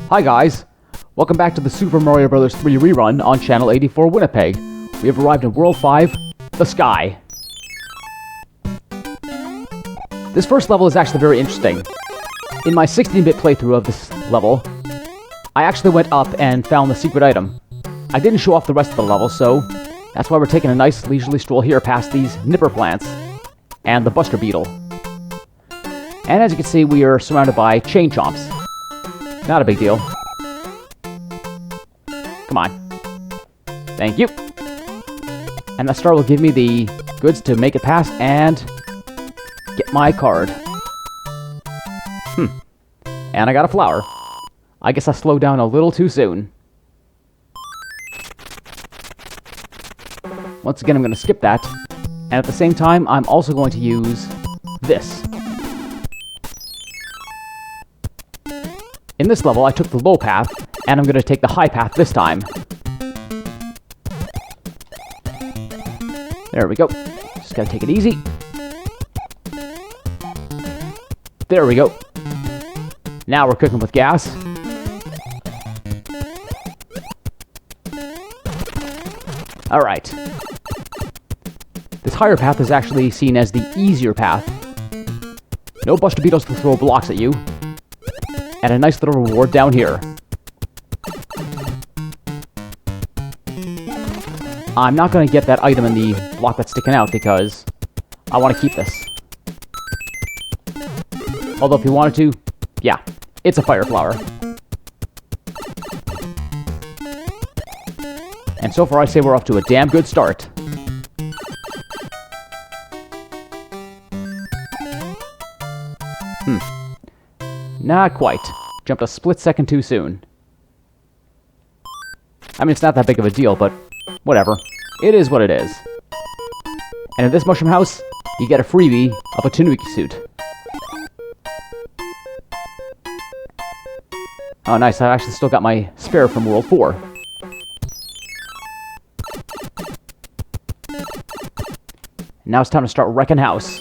Hi guys, welcome back to the Super Mario Bros. 3 rerun on Channel 84 Winnipeg. We have arrived in World 5, The Sky. This first level is actually very interesting. In my 16-bit playthrough of this level, I actually went up and found the secret item. I didn't show off the rest of the level, so that's why we're taking a nice leisurely stroll here past these nipper plants and the buster beetle. And as you can see, we are surrounded by chain chomps. Not a big deal. Come on. Thank you. And that star will give me the goods to make it past and get my card. And I got a flower. I guess I slowed down a little too soon. Once again, I'm going to skip that. And at the same time, I'm also going to use this. In this level, I took the low path, and I'm going to take the high path this time. There we go. Just gotta take it easy. There we go. Now we're cooking with gas. Alright. This higher path is actually seen as the easier path. No buster beetles to throw blocks at you. And a nice little reward down here. I'm not going to get that item in the block that's sticking out because I want to keep this. Although if you wanted to, yeah, it's a fire flower. And so far I'd say we're off to a damn good start. Not quite. Jumped a split second too soon. I mean, it's not that big of a deal, but whatever. It is what it is. And in this mushroom house, you get a freebie of a Tanooki suit. Oh, nice. I've actually still got my spare from World 4. Now it's time to start wrecking house.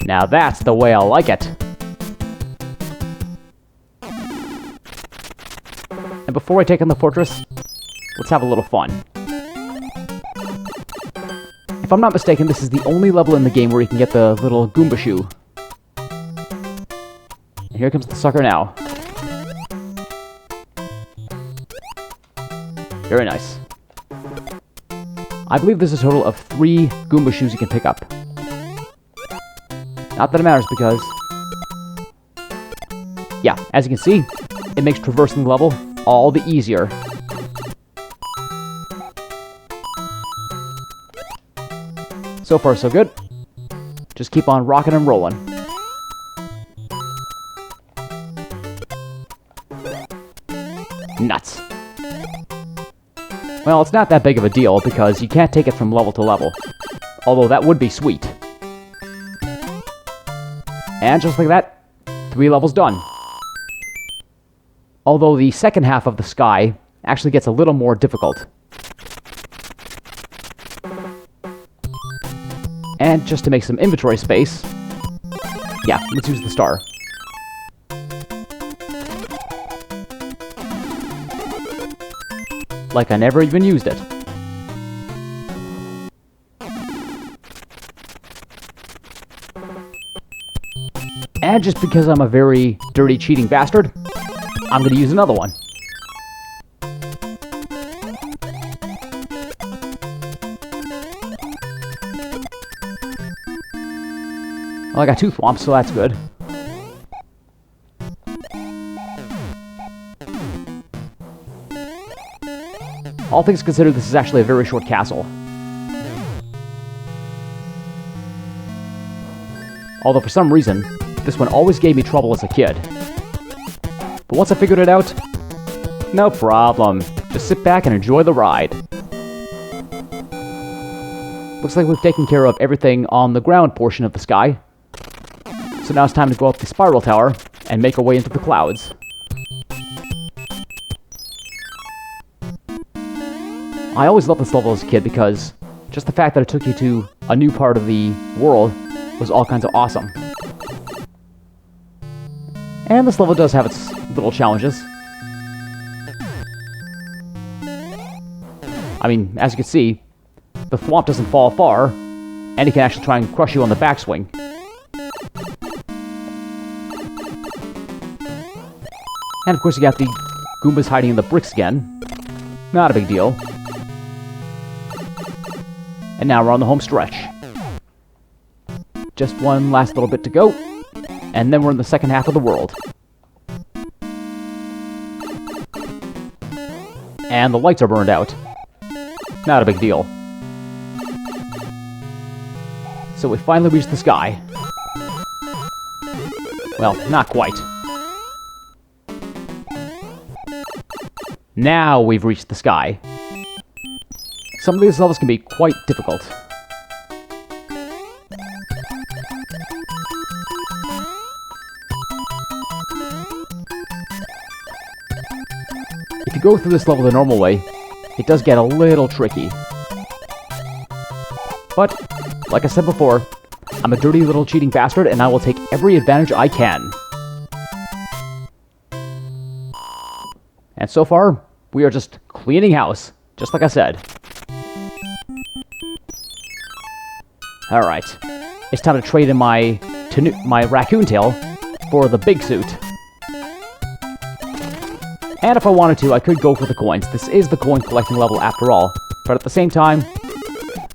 Now that's the way I like it. And before I take on the fortress, let's have a little fun. If I'm not mistaken, this is the only level in the game where you can get the little Goomba shoe. And here comes the sucker now. Very nice. I believe there's a total of 3 Goomba shoes you can pick up. Not that it matters because, yeah, as you can see, it makes traversing the level all the easier. So far, so good. Just keep on rocking and rolling. Nuts. Well, it's not that big of a deal because you can't take it from level to level. Although that would be sweet. And just like that, 3 levels done. Although the second half of the sky actually gets a little more difficult. And just to make some inventory space, yeah, let's use the star. Like I never even used it. And just because I'm a very dirty, cheating bastard, I'm going to use another one. Well, I got 2 thwomps, so that's good. All things considered, this is actually a very short castle. Although for some reason, this one always gave me trouble as a kid. But once I figured it out, no problem. Just sit back and enjoy the ride. Looks like we've taken care of everything on the ground portion of the sky. So now it's time to go up the spiral tower and make our way into the clouds. I always loved this level as a kid because just the fact that it took you to a new part of the world was all kinds of awesome. And this level does have its little challenges. I mean, as you can see, the thwomp doesn't fall far, and he can actually try and crush you on the backswing. And of course you got the Goombas hiding in the bricks again. Not a big deal. And now we're on the home stretch. Just one last little bit to go, and then we're in the second half of the world. And the lights are burned out. Not a big deal. So we finally reached the sky. Well, not quite. Now we've reached the sky. Some of these levels can be quite difficult. If you go through this level the normal way, it does get a little tricky. But, like I said before, I'm a dirty little cheating bastard and I will take every advantage I can. And so far, we are just cleaning house, just like I said. Alright, it's time to trade in my raccoon tail for the big suit. And if I wanted to, I could go for the coins. This is the coin collecting level after all. But at the same time,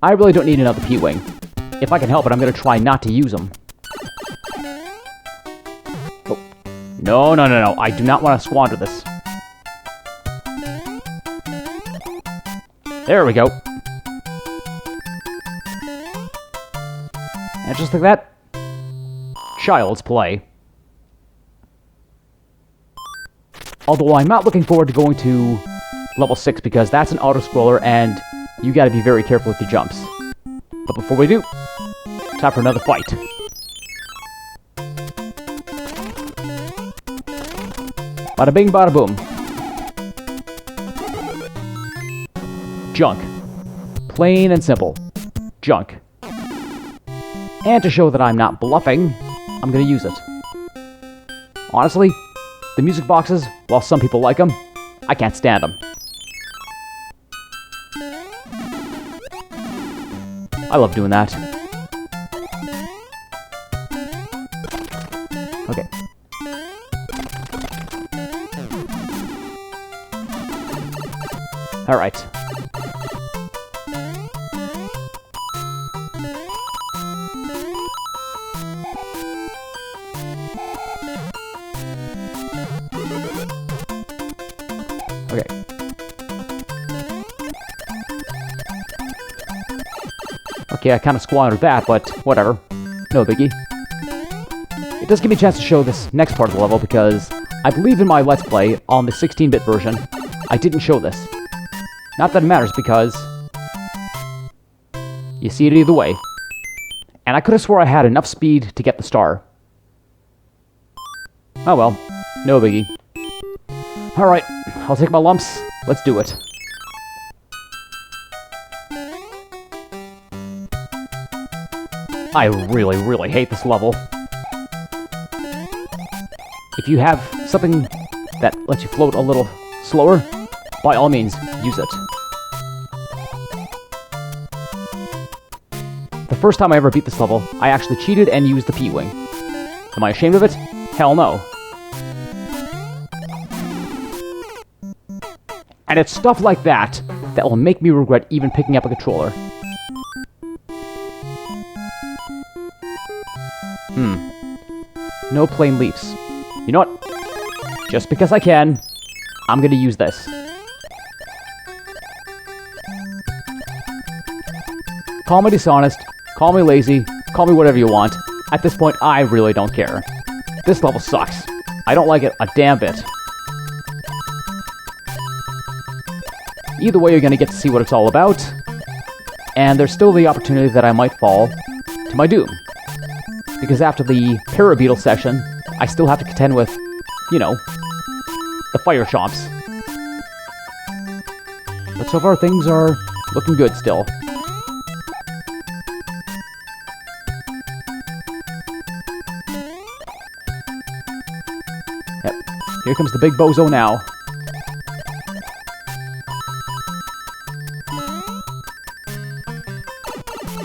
I really don't need another P-Wing. If I can help it, I'm going to try not to use them. Oh. No. I do not want to squander this. There we go. And just like that, child's play. Although I'm not looking forward to going to level 6 because that's an auto-scroller and you gotta be very careful with your jumps. But before we do, time for another fight. Bada bing, bada boom. Junk. Plain and simple. Junk. And to show that I'm not bluffing, I'm gonna use it. Honestly, the music boxes, while some people like them, I can't stand them. I love doing that. Okay. Alright. Okay. Okay, I kind of squandered that, but whatever. No biggie. It does give me a chance to show this next part of the level, because I believe in my Let's Play, on the 16-bit version, I didn't show this. Not that it matters, because you see it either way. And I could have swore I had enough speed to get the star. Oh well, no biggie. Alright, I'll take my lumps. Let's do it. I really hate this level. If you have something that lets you float a little slower, by all means, use it. The first time I ever beat this level, I actually cheated and used the P-Wing. Am I ashamed of it? Hell no. And it's stuff like that that will make me regret even picking up a controller. No plain leaps. You know what? Just because I can, I'm gonna use this. Call me dishonest, call me lazy, call me whatever you want. At this point, I really don't care. This level sucks. I don't like it a damn bit. Either way, you're gonna get to see what it's all about. And there's still the opportunity that I might fall to my doom. Because after the Parabeetle session, I still have to contend with, you know, the fire chomps. But so far, things are looking good still. Yep. Here comes the big bozo now.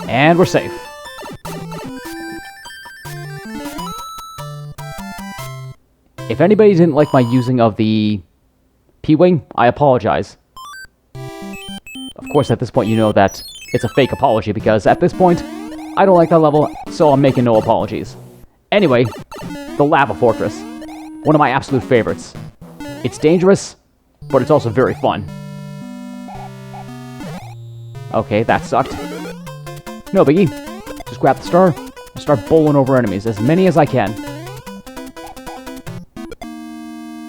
And we're safe. If anybody didn't like my using of the P-Wing, I apologize. Of course, at this point, you know that it's a fake apology, because at this point, I don't like that level, so I'm making no apologies. Anyway, the Lava Fortress. One of my absolute favorites. It's dangerous, but it's also very fun. Okay, that sucked. No biggie. Just grab the star and start bowling over enemies, as many as I can.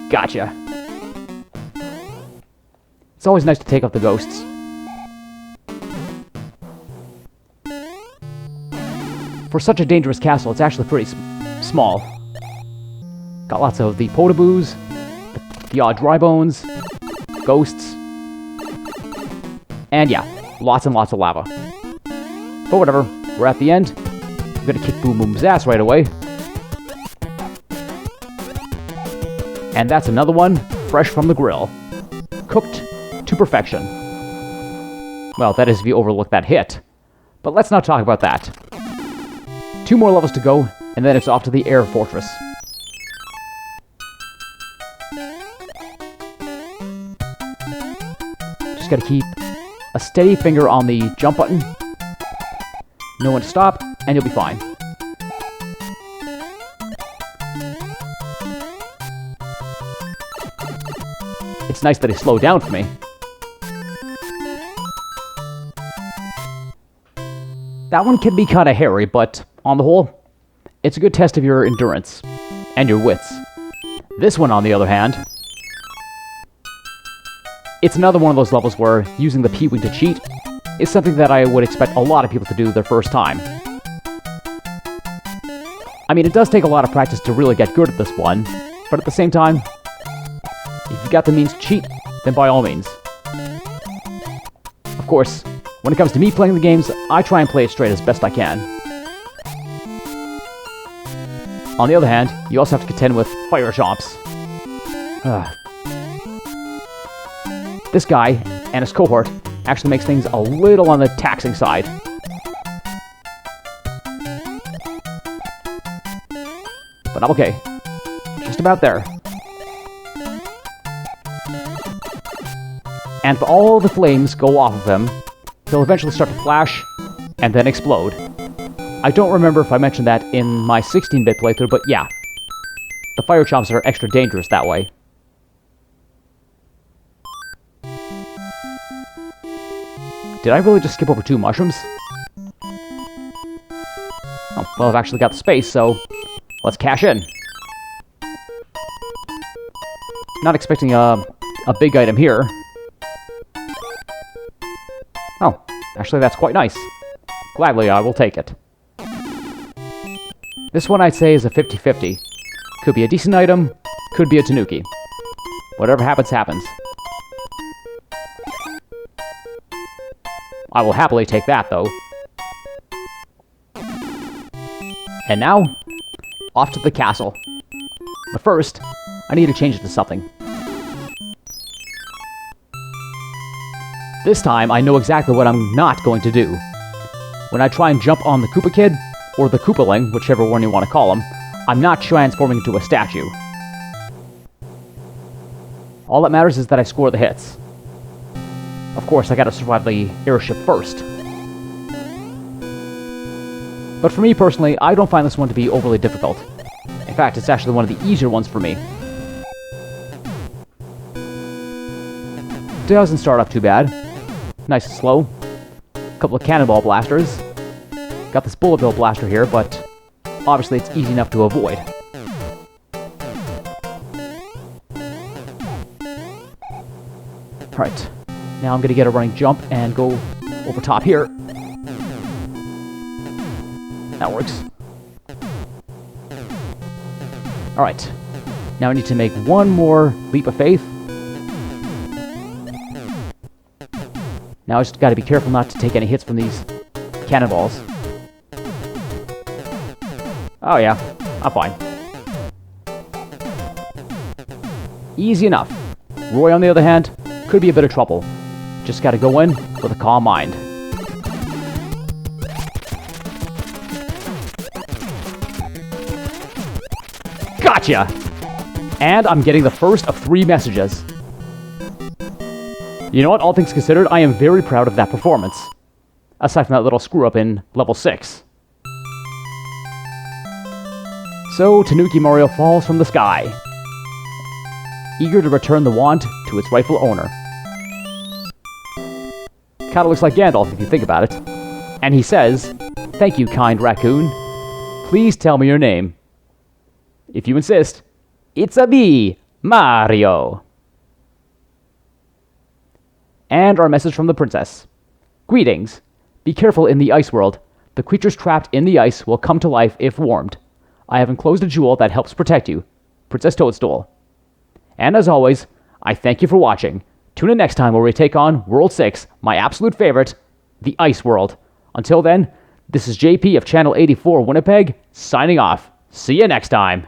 Gotcha. It's always nice to take out the ghosts. For such a dangerous castle, it's actually pretty small. Got lots of the potaboos, the odd dry bones, ghosts, and yeah, lots and lots of lava. But whatever, we're at the end. I'm gonna kick Boom Boom's ass right away. And that's another one, fresh from the grill. Cooked to perfection. Well, that is if you overlook that hit. But let's not talk about that. 2 more levels to go, and then it's off to the Air Fortress. Just gotta keep a steady finger on the jump button. Know when to stop, and you'll be fine. It's nice that he slowed down for me. That one can be kind of hairy, but on the whole, it's a good test of your endurance and your wits. This one, on the other hand, it's another one of those levels where using the P-Wing to cheat is something that I would expect a lot of people to do their first time. I mean, it does take a lot of practice to really get good at this one, but at the same time, if you've got the means to cheat, then by all means. Of course, when it comes to me playing the games, I try and play it straight as best I can. On the other hand, you also have to contend with fire chomps. This guy and his cohort actually makes things a little on the taxing side. But I'm okay. Just about there. And if all the flames go off of him, he'll eventually start to flash and then explode. I don't remember if I mentioned that in my 16-bit playthrough, but yeah. The fire chomps are extra dangerous that way. Did I really just skip over 2 mushrooms? Oh, well, I've actually got the space, so let's cash in. Not expecting a big item here. Oh, actually that's quite nice. Gladly, I will take it. This one I'd say is a 50-50. Could be a decent item, could be a Tanooki. Whatever happens, happens. I will happily take that, though. And now, off to the castle. But first, I need to change it to something. This time, I know exactly what I'm not going to do. When I try and jump on the Koopa Kid, or the Koopaling, whichever one you want to call him, I'm not transforming into a statue. All that matters is that I score the hits. Of course, I gotta survive the airship first. But for me personally, I don't find this one to be overly difficult. In fact, it's actually one of the easier ones for me. Doesn't start off too bad. Nice and slow. Couple of cannonball blasters. Got this bullet bill blaster here, but obviously it's easy enough to avoid. Alright. Now I'm gonna get a running jump and go over top here. That works. Alright. Now I need to make one more leap of faith. Now I just gotta be careful not to take any hits from these cannonballs. Oh yeah, I'm fine. Easy enough. Roy, on the other hand, could be a bit of trouble. Just gotta go in with a calm mind. Gotcha! And I'm getting the first of 3 messages. You know what? All things considered, I am very proud of that performance. Aside from that little screw-up in level 6. So, Tanooki Mario falls from the sky, eager to return the wand to its rightful owner. Kinda looks like Gandalf if you think about it. And he says, "Thank you, kind raccoon. Please tell me your name." If you insist, it's a me, Mario. And our message from the princess. Greetings. Be careful in the ice world. The creatures trapped in the ice will come to life if warmed. I have enclosed a jewel that helps protect you. Princess Toadstool. And as always, I thank you for watching. Tune in next time where we take on World 6, my absolute favorite, the Ice World. Until then, this is JP of Channel 84 Winnipeg, signing off. See you next time.